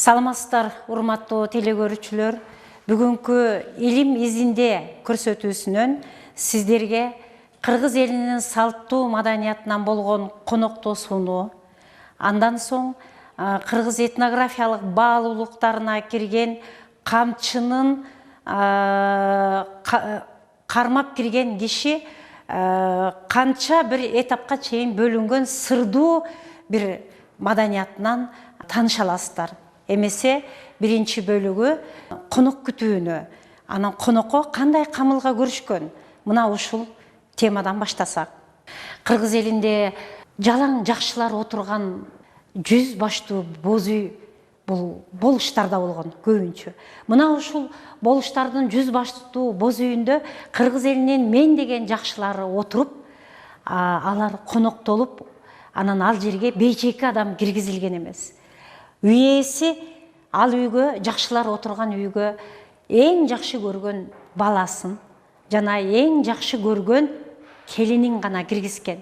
Саламатсыздар, урматтуу телекөрүүчүлөр. Бүгүнкү илим изинде көрсөтүүсүнөн сиздерге кыргыз элинин салттуу маданиятынан болгон коноктоо сунуу, андан соң кыргыз этнографиялык баалуулуктарына кирген камчынын кармап кирген киши канча бир этапка чейин бөлүнгөн сырдуу бир маданиятынан тааныша аласыздар. Эмесе биринчи бөлүгү конок күтүүнү, анан конокко кандай камылга көрүшкөн, мына ушул темадан баштасак. Кыргыз элинде жалаң жакшылар отурган 100 баштуу боз үй бул болуштарда болгон көбүнчө. Мына ушул болуштардын 100 баштуу боз үйүндө кыргыз элинин мен деген жакшылары отуруп, алар коноктолуп, анан ал жерге бейжеке адам киргизилген эмес. Үй ээси ал үйгө, жакшылар отурган үйгө эң жакшы көргөн баласын жана эң жакшы көргөн келинин гана киргизген.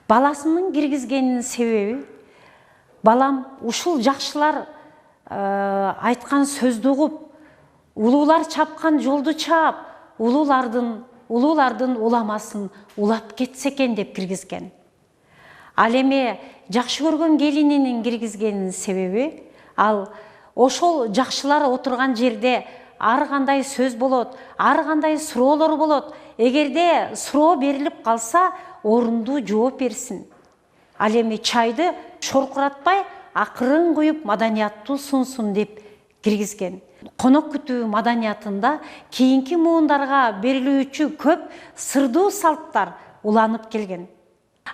Баласынын киргизгенинин себеби, балам ушул жакшылар айткан сөздү угуп, улуулар чапкан жолду чаап, улуулардын уламасын улап кетсе экен деп киргизген. Ал эми жакшы көргөн келининин киргизгенинин себеби, ал ошол жакшылар отурган жерде ар кандай сөз болот, ар кандай суроолор болот. Эгерде суроо берилип калса, орундуу жооп берсин. Ал эми чайды шоркуратпай, акырын куюп маданияттуу сунсун деп киргизген. Конок күтүү маданиятында кийинки муундарга берилүүчү көп сырдуу салттар уланып келген.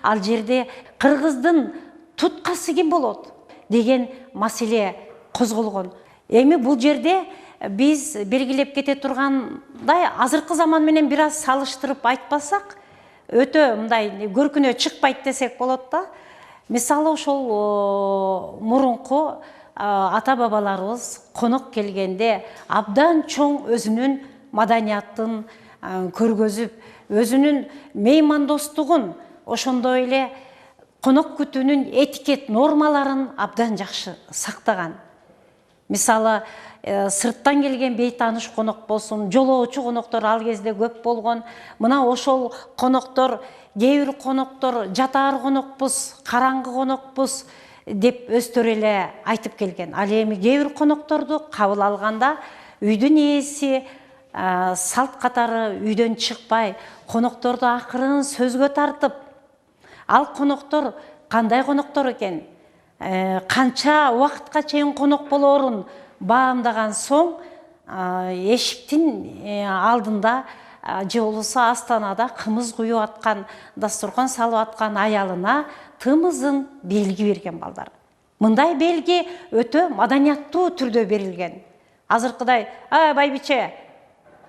Ал жерде кыргыздын туткасы ким болот деген маселе козголгон. Эми бул жерде биз белгилеп кете тургандай, азыркы заман менен бир аз салыштырып айтпасак, өтө мындай көркүнө чыкпайт десек болот да. Мисалы ошол мурунку ата бабаларыбыз конок келгенде абдан чоң өзүнүн маданиятын көргөзүп, өзүнүн меймандостугун, ошондой эле конок күтүүнүн этикет нормаларын абдан жакшы сактаган. Мисалы, сырттан келген бейтааныш конок болсун, жолоочу коноктор ал кезде көп болгон. Мына ошол коноктор, кээ бир коноктор жатаар конокпуз, караңгы конокпуз деп өздөрү эле айтып келген. Ал эми кээ бир конокторду кабыл алганда үйдүн ээси салт катары үйдөн чыкпай, конокторду акырын сөзгө тартып, ал коноктор кандай коноктор экен, канча убакытка чейин конок болоорун баамдаган соң, эшиктин алдында же болбосо астанада кымыз куюп аткан, дасторкон салып аткан аялына тымызын белги берген балдар. Мындай белги өтө маданияттуу түрдө берилген. Азыркыдай, байбиче,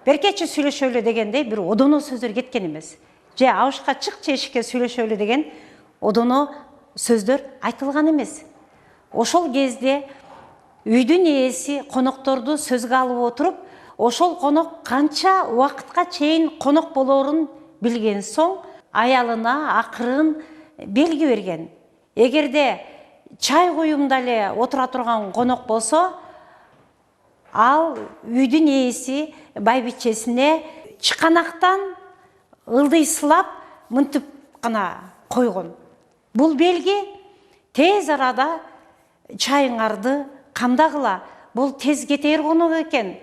беркечи сүйлөшөлү дегендей бир одоно сөздөр кеткен эмес. Же абышка чыкчы эшикке сүйлөшөлү деген одоно сөздөр айтылган эмес. Ошол кезде үйдүн ээси конокторду сөзгө алып отуруп, ошол конок канча убакытка чейин конок болоорун билген соң, аялына акырын белги берген. Эгерде чай куюмда эле отура турган конок болсо, ал үйдүн ээси байбичесине чыканактан ылдыйсылап мынтип гана койгон. Бул белги тез арада чайыңарды камдагыла, бул тез кетер конок экен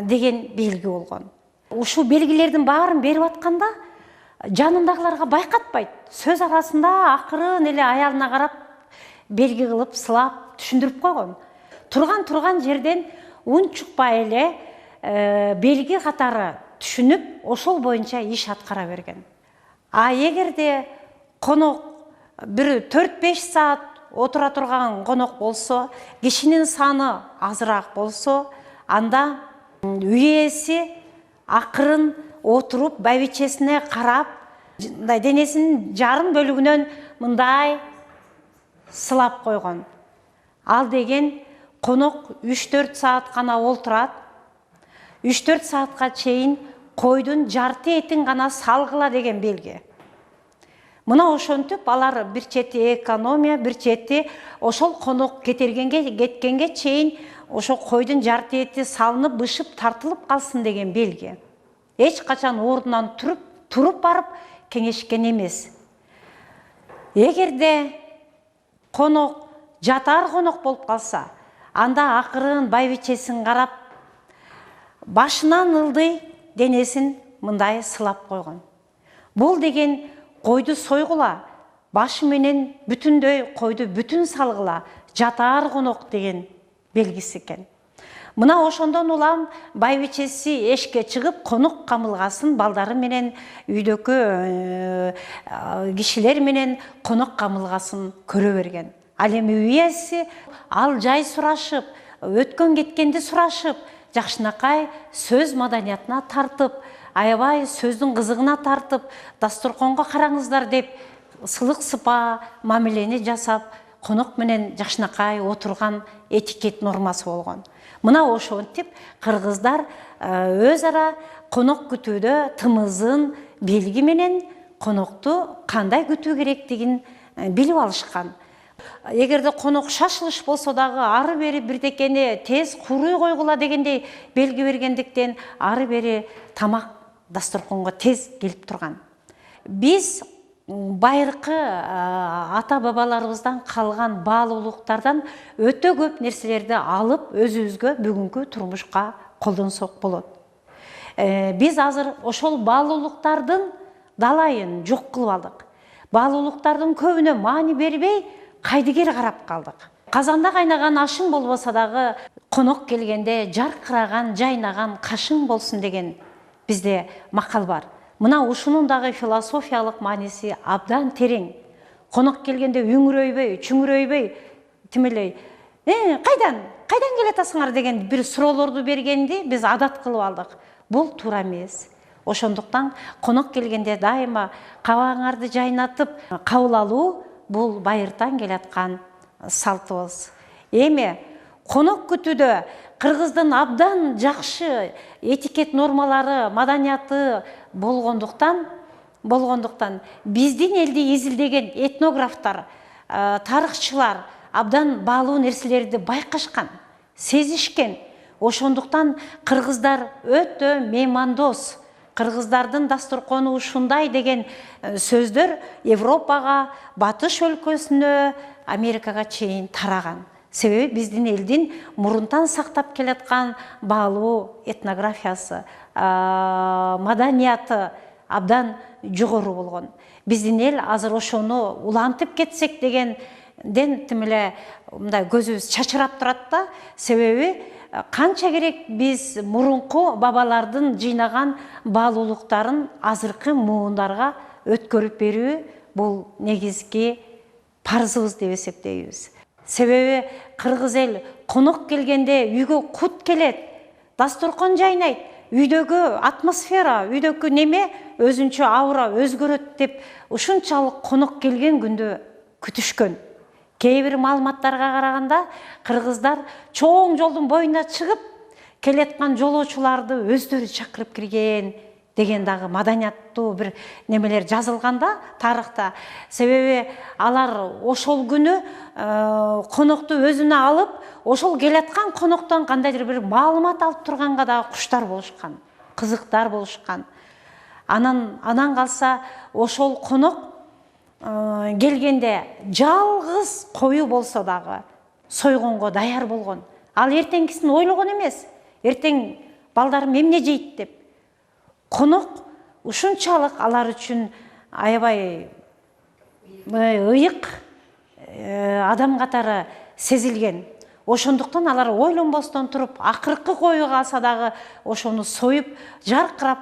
деген белги болгон. Ушул белгилердин баарын берип атканда жанындагыларга байкатпайт. Сөз арасында акырын эле аялына карап белги кылып, сылап түшүндүрүп койгон. Турган жерден унчукпай эле белги катары түшүнүп, ошол боюнча иш аткара берген. Эгерде конок бир 4-5 саат отура турган конок болсо, кишинин саны азыраак болсо, анда үй ээси акырын отуруп, байбичесине карап, денесинин жарым бөлүгүнөн мындай сылап койгон. Ал деген конок 3-4 саат гана олтурат. 3-4 саатка чейин койдун жарты этин гана салгыла деген белги. Мына ошентип алар бир чети экономия, бир чети ошол конок кеткенге чейин ошо койдун жарты эти салынып, бышып, тартылып калсын деген белги. Эч качан ордунан туруп барып кеңешкен эмес. Эгерде конок жатар конок болуп калса, анда акырын байбичесин карап, башынан ылдый денесин мындай сылап койгон. Бул деген койду сойгула, башы менен бүтүндөй койду бүтүн салгыла, жатар конок деген белгиси экен. Мына ошондон улам байбичеси эшикке чыгып, конок камылгасын балдары менен, үйдөгү кишилер менен конок камылгасын көрө берген. Ал эми үйеси ал жай сурашып, өткөн кеткенди сурашып, жакшынакай сөз маданиятына тартып, аябай сөздүн кызыгына тартып, дасторконго караңыздар деп сылык сыпа мамилени жасап, конок менен жакшынакай отурган этикет нормасы болгон. Мына ошентип кыргыздар өз ара конок күтүүдө тымызын белги менен конокту кандай күтүү керектигин билип алышкан. Эгерде конок шашылыш болсо дагы ары бери бирдекени тез куруй койгула дегендей белги бергендиктен ары бери тамак дасторконго тез келип турган. Биз байыркы ата бабаларыбыздан калган баалуулуктардан өтө көп нерселерди алып өзүбүзгө бүгүнкү турмушка колдонсок болот. Биз азыр ошол баалуулуктардын далайын жок кылып алдык. Баалуулуктардын көбүнө маани бербей кайдыгер карап калдык. Казанда кайнаган ашың болбосо дагы конок келгенде жаркыраган, жайнаган кашың болсун деген бизде макал бар. Мына ушунун дагы философиялык мааниси абдан терең. Конок келгенде үңүрөйбөй, чүңүрөйбөй, тимелей, кайдан келатасыңар деген бир суроолорду бергенди биз адат кылып алдык. Бул туура эмес. Ошондуктан конок келгенде дайыма кабагыңарды жайнатып кабыл алуу бул байыртан келаткан салтыбыз. Эми конок күтүүдө кыргыздын абдан жакшы этикет нормалары, маданияты болгондуктан биздин элди изилдеген этнографтар, тарыхчылар абдан баалуу нерселерди байкашкан, сезишкен. Ошондуктан кыргыздар өтө меймандос, кыргыздардын дасторкону ушундай деген сөздөр Европага, Батыш өлкөсүнө, Америкага чейин тараган. Себеби биздин элдин мурунтан сактап келаткан баалуу этнографиясы, маданияты абдан жогору болгон. Биздин эл азыр ошону улантып кетсек дегенден тимеле мындай көзүбүз чачырап турат да. Себеби канча керек биз мурунку бабалардын жыйнаган баалуулуктарын азыркы муундарга өткөрүп берүү бул негизги парзыбыз деп эсептейбиз. Себеби кыргыз эл конок келгенде үйгө кут келет, дасторкон жайнайт, үйдөгү атмосфера, үйдөгү неме өзүнчө аура өзгөрөт деп ушунчалык конок келген күндө күтүшкөн. Кейбир маалыматтарга караганда кыргыздар чоң жолдун боюна чыгып келеткан жолоочуларды өздөрү чакырып кирген деген дагы маданияттуу бир немелер жазылганда тарыхта. Себеби алар ошол күнү конокту өзүнө алып, ошол келаткан коноктон кандайдыр бир маалымат алып турганга дагы куштар болушкан, кызыктар болушкан. Анан калса ошол конок келгенде жалгыз кою болсо дагы сойгонго даяр болгон. Ал эртеңкисин ойлогон эмес. Эртең балдарым эмне жейт деп. Конок ушунчалык алар үчүн аябай ыйык адам катары сезилген. Ошондуктан алар ойлонбостон туруп, акыркы кою калса дагы ошону союп, жаркырап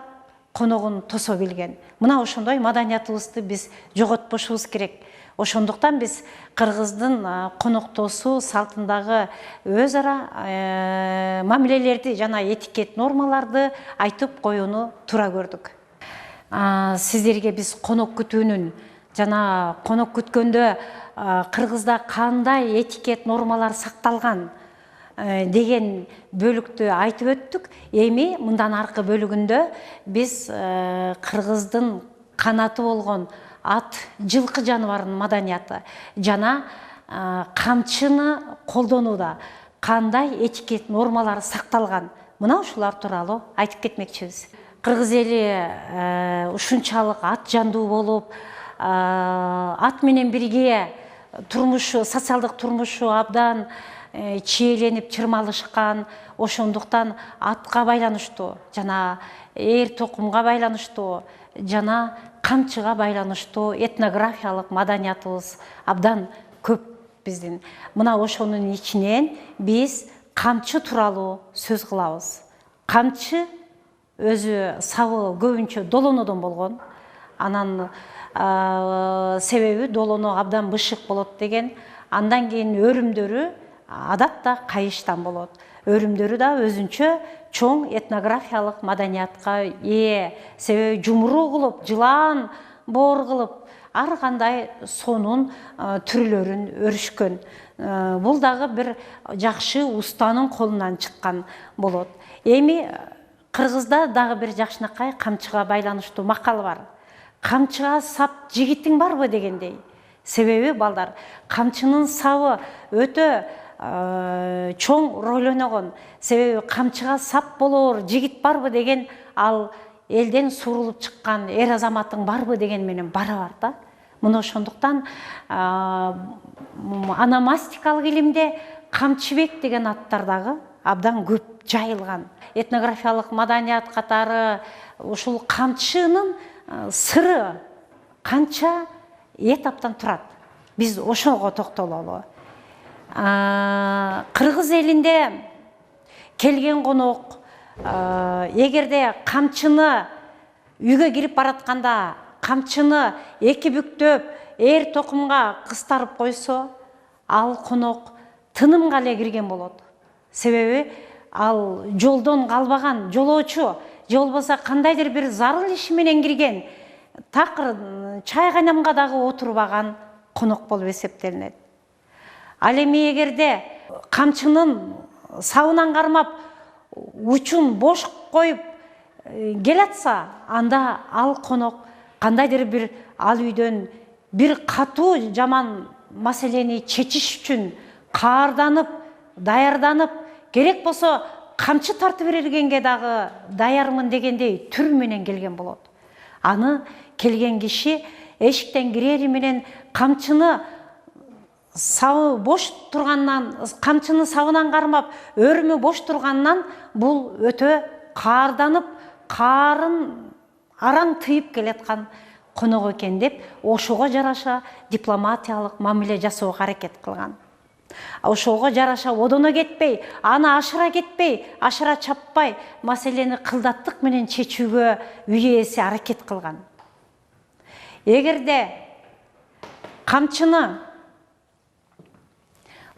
коногун тосо билген. Мына ошондой маданиятыбызды биз жоготпошубуз керек. Ошондуктан биз кыргыздын коноктосуу салтындагы өз ара мамилелерди жана этикет нормаларды айтып коюуну туура көрдүк. Сиздерге биз конок күтүүнүн жана конок күткөндө кыргызда кандай этикет нормалар сакталган деген бөлүктү айтып өттүк. Эми мындан аркы бөлүгүндө биз кыргыздын канаты болгон ат жылкы жаныбарынын маданияты жана камчыны колдонууда кандай этикет нормалары сакталган, мына ушулар тууралуу айтып кетмекчибиз. Кыргыз эли ушунчалык ат жандуу болуп, ат менен бирге турмушу, социалдык турмушу абдан чиеленип чырмалышкан, ошондуктан атка байланыштуу жана эр токумга байланыштуу жана камчыга байланыштуу этнографиялык маданиятыбыз абдан көп биздин. Мына ошонун ичинен биз камчы тууралуу сөз кылабыз. Камчы өзү сабы көбүнчө долонодон болгон. Анан себеби долоно абдан бышык болот деген. Андан кийин өрүмдөрү адатта кайыштан болот. Өрүмдөрү да өзүнчө чоң этнографиялык маданиятка ээ. Себеби жумуру кылып, жылан, боор кылып, ар кандай сонун түрлөрүн өрүшкөн. Бул дагы бир жакшы устанын колунан чыккан болот. Эми Кыргызда дагы бир жакшынакай камчыга байланыштуу макал бар. Камчыга сап жигитиң барбы дегендей. Себеби балдар, камчынын сабы өтө чоң роль ойногон. Себеби камчыга сап болор жигит барбы деген ал элден сурулуп чыккан эр азаматың барбы деген менен барабар да. Мына ошондуктан аномастикалык илимде камчыбек деген аттар дагы абдан көп жайылган. Этнографиялык маданият катары ушул камчынын сыры канча этаптан турат. Биз ошого токтололу. Кыргыз элинде келген конок эгерде камчыны үйгө кирип баратканда камчыны эки бүктөп эр токумга кыстарып койсо, ал конок тынымга эле кирген болот. Себеби ал жолдон калбаган жолоочу, же болбосо кандайдыр бир зарыл иши менен кирген, такыр чай кайнамга дагы отурбаган конок болуп эсептелинет. Ал эми эгерде камчынын сабынан кармап учун бош коюп келатса, анда ал конок кандайдыр бир ал үйдөн бир катуу жаман маселени чечиш үчүн каарданып, даярданып, керек болсо камчы тартып бергенге дагы даярмын дегендей түр менен келген болот. Аны келген киши эшиктен кирери менен камчыны сабы бош тургандан, камчыны сабынан кармап, өрүмү бош тургандан бул өтө каарданып, каарын араң тыйып келаткан конок экен деп, ошого жараша дипломатиялык мамиле жасоого аракет кылган. Ошого жараша одоно кетпей, аны ашыра кетпей, ашыра чаппай, маселени кылдаттык менен чечүүгө үй ээси аракет кылган. Эгерде камчыны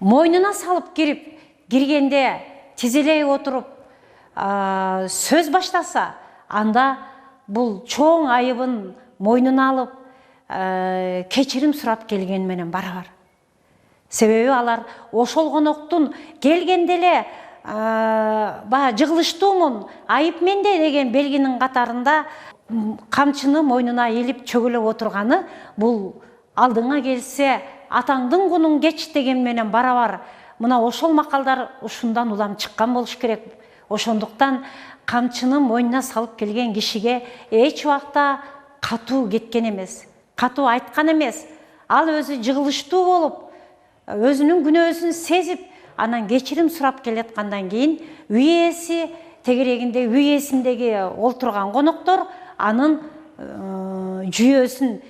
мойнуна салып киргенде тизелей отуруп сөз баштаса, анда бул чоң айыбын мойнуна алып, кечирим сурап келген менен барабар. Себеби алар ошол коноктун келгенде эле жыгылыштуумун, айып менде деген белгинин катарында камчыны мойнуна илип чөгөлөп отурганы бул алдыңа келсе атаңдын кунун кеч деген менен барабар. Мына ошол макалдар ушундан улам чыккан болуш керек. Ошондуктан камчыны мойнуна салып келген кишиге эч убакта катуу кеткен эмес, катуу айткан эмес. Ал өзү жыгылыштуу болуп, өзүнүн күнөөсүн сезип, анан кечирим сурап келаткандан кийин үй ээси тегерегинде үй ээсиндеги олтурган коноктор анын жүйөсүн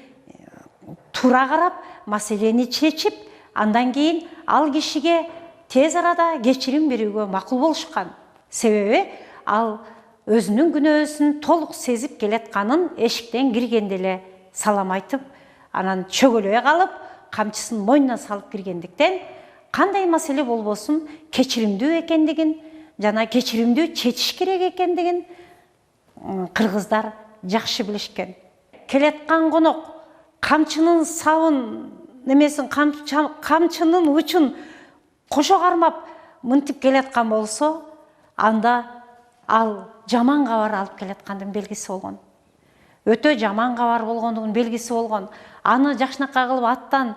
туура карап, маселени чечип, андан кийин ал кишиге тез арада кечирим берүүгө макул болушкан. Себеби ал өзүнүн күнөөсүн толук сезип келатканын эшиктен киргенде эле салам айтып, анан чөгөлөй калып, камчысын мойнуна салып киргендиктен кандай маселе болбосун кечиримдүү экендигин жана кечиримдүү чечиш керек экендигин кыргыздар жакшы билишкен. Келаткан конок камчынын сабын немесин, камчынын учун кошо кармап мынтип келаткан болсо, анда ал жаман кабар алып келаткандын белгиси болгон. өтө жаман кабар болгондугунун белгиси болгон. Аны жакшынакай кылып аттан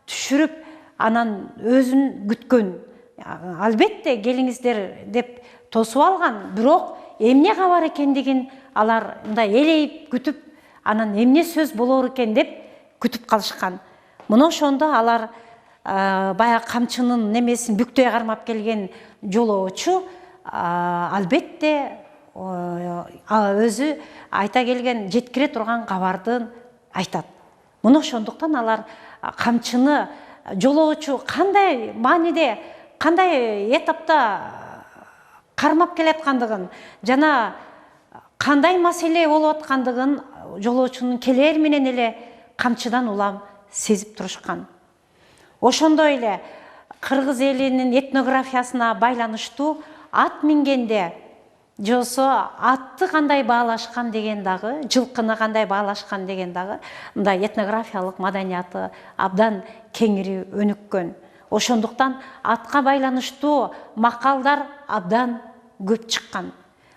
түшүрүп, анан өзүн күткөн. Албетте келиңиздер деп тосуп алган, бирок эмне кабар экендигин алар мындай элейип күтүп, анан эмне сөз болор экен деп күтүп калышкан. Мына ошондо алар баягы камчынын немесин бүктөй кармап келген жолоочу албетте өзү айта келген, жеткире турган кабарды айтат. Мына ошондуктан алар камчыны жолоочу кандай мааниде, кандай этапта кармап келаткандыгын жана кандай маселе болуп аткандыгын жолоочунун келээр менен эле камчыдан улам сезип турушкан. Ошондой эле кыргыз элинин этнографиясына байланыштуу ат мингенде жосо атты кандай баалашкан деген дагы, жылкыны кандай баалашкан деген дагы мындай этнографиялык маданияты абдан кеңири өнүккөн. Ошондуктан атка байланыштуу макалдар абдан көп чыккан.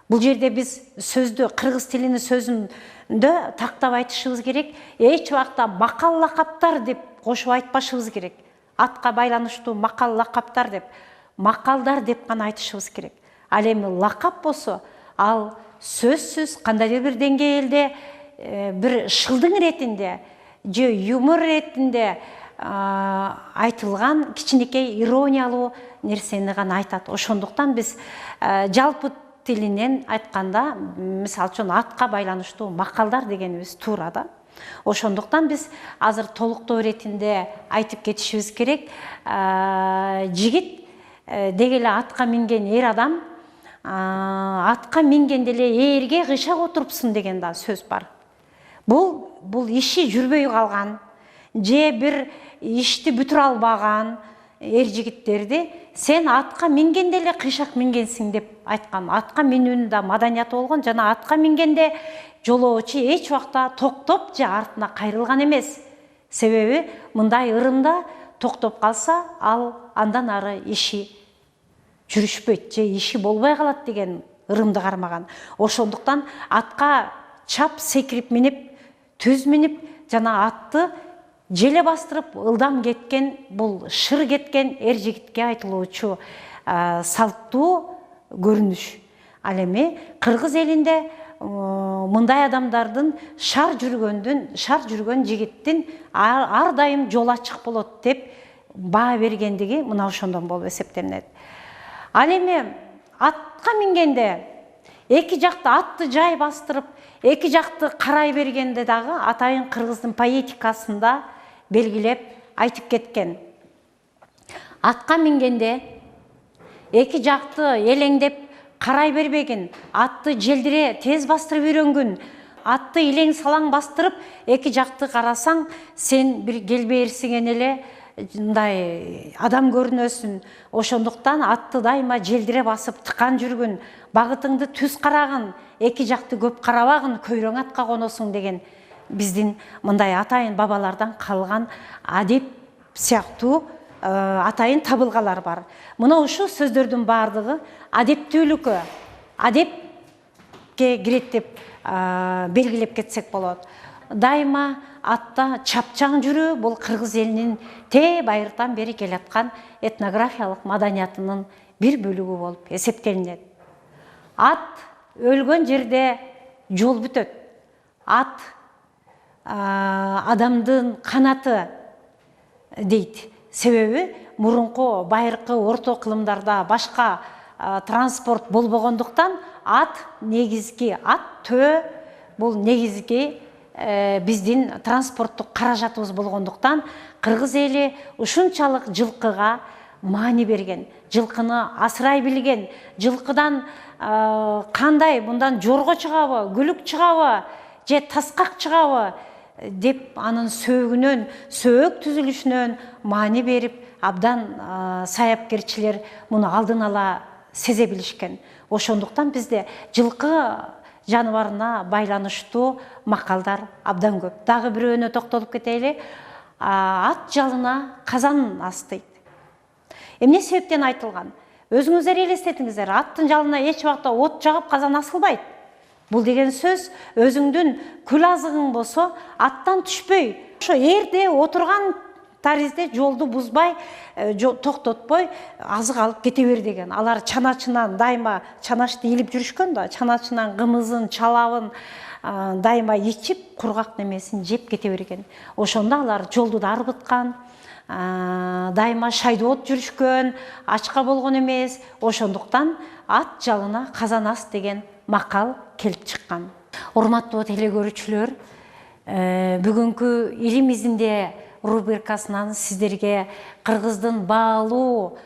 Бул жерде биз сөздү, кыргыз тилинин сөзүндө тактап айтышыбыз керек. Эч убакта макал лакаптар деп кошуп айтпашыбыз керек. Атка байланыштуу макал лакаптар деп, макалдар деп гана айтышыбыз керек. Ал эми лакап болсо, ал сөзсүз кандайдыр бир деңгээлде бир шылдың иретинде же юмор иретинде айтылган кичинекей ирониялуу нерсени гана айтат. Ошондуктан биз жалпы тилинен айтканда, мисалы үчүн атка байланыштуу макалдар дегенибиз туура да. Ошондуктан биз азыр толуктоо иретинде айтып кетишибиз керек. Жигит деги эле атка минген эр адам атка мингенде эле ээрге кыйшак отурупсуң деген да сөз бар. Бул иши жүрбөй калган же бир ишти бүтүрө албаган эр жигиттерди сен атка мингенде эле кыйшак мингенсиң деп айткан. Атка минүүнүн да маданияты болгон жана атка мингенде жолоочу эч убакта токтоп же артына кайрылган эмес. Себеби мындай ырымда токтоп калса, ал андан ары иши жүрүшпөйт же иши болбой калат деген ырымды кармаган. Ошондуктан атка чап секирип минип, түз минип жана атты желе бастырып ылдам кеткен, бул шыр кеткен эр жигитке айтылуучу салттуу көрүнүш. Ал эми кыргыз элинде мындай адамдардын шар жүргөн жигиттин ар дайым жол ачык болот деп баа бергендиги мына ошондон болуп эсептелет. Ал эми атка мингенде эки жакты атты жай бастырып, эки жакты карай бергенде дагы атайын кыргыздын поэтикасында белгилеп айтып кеткен. Атка мингенде эки жакты элеңдеп карай бербегин, атты желдире тез бастырып үйрөнгүн, атты илең салаң бастырып эки жакты карасаң, сен бир келбээрсиңен эле мындай адам көрүнөсүн. Ошондуктан атты дайыма желдире басып тыкан жүргүн, багытыңды түз карагын, эки жакты көп карабагын, көйрөң атка коносуң деген биздин мындай атайын бабалардан калган адеп сыяктуу атайын табылгалар бар. Мына ушул сөздөрдүн баардыгы адептүүлүккө, адепке кирет деп белгилеп кетсек болот. Дайыма атта чапчаң жүрүү бул кыргыз элинин байыртан бери келаткан этнографиялык маданиятынын бир бөлүгү болуп эсептелинет. Ат өлгөн жерде жол бүтөт. Ат адамдын канаты дейт. Себеби мурунку байыркы орто кылымдарда башка транспорт болбогондуктан ат негизги, ат төө бул негизги биздин транспорттук каражатыбыз болгондуктан кыргыз эли ушунчалык жылкыга маани берген, жылкыны асырай билген, жылкыдан кандай мындан жорго чыгабы, күлүк чыгабы же таскак чыгабы деп анын сөөгүнөн, сөөк түзүлүшүнөн маани берип, абдан саяпкерчилер муну алдын ала сезе билишкен. Ошондуктан бизде жылкы жаныбарына байланыштуу макалдар абдан көп. Дагы бирөөнө токтолуп кетели. Ат жалына казан астыйт. Эмне себептен айтылган? Өзүңүздөр элестетиңиздер, аттын жалына эч убакта от жагып казан асылбайт. Бул деген сөз өзүңдүн күл азыгың болсо аттан түшпөй, ошо эрде отурган таризде жолду бузбай, токтотпой азык алып кете бер деген. Алар чаначынан дайыма чанашты илип жүрүшкөн да, чаначынан кымызын, чалабын дайыма ичип, кургак немесин жеп кете берген. Ошондо алар жолду да арбыткан, дайыма шайдоот жүрүшкөн, ачка болгон эмес. Ошондуктан ат жалына казан ас деген макал келип чыккан. Урматтуу телекөрүүчүлөр, бүгүнкү илим изинде рубрикасынан сиздерге кыргыздын баалуу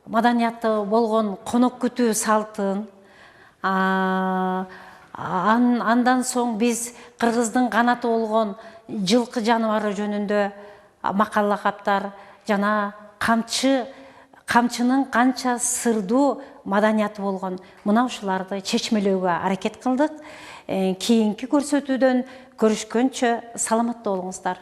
маданияты болгон конок күтүү салтын, андан соң биз кыргыздын канаты болгон жылкы жаныбары жөнүндө макала каптар жана камчынын канча сырдуу маданияты болгон мына ушуларды чечмелөөгө аракет кылдык. Кийинки көрсөтүүдөн көрүшкөнчө саламатта болуңуздар.